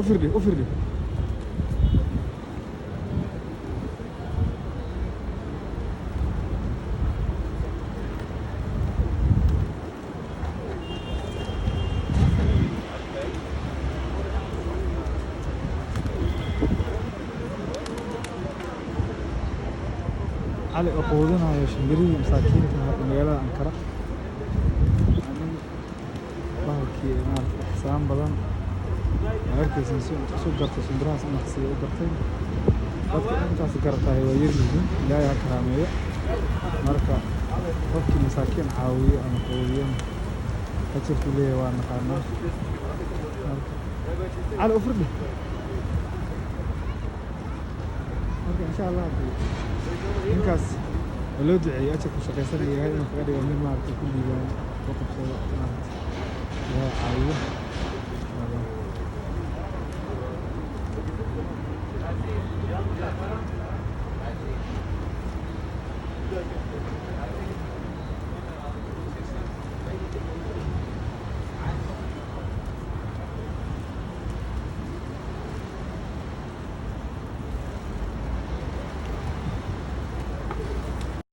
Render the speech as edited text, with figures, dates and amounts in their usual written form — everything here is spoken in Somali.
افردي افردي. علي أقودنا يا شمبري مساكين في مجال أنقرة. باهكي ما حسام بدن أركز سوق قرط سندرا سمح سي قرطين. dadka intaas gartahay waa yar yihiin ilaahay ha karaameeyo marka qofkii masaakiin caawiyo ama quudiyo ajirku leeyahay waa naqaanaa cali ufrdhi marka insha allah ninkaas loo duceeyay ajirku shaqaysanaya inuu kaga dhigo mid maaragtay ku liibaan ku qabsado maaragtay waa caawiyo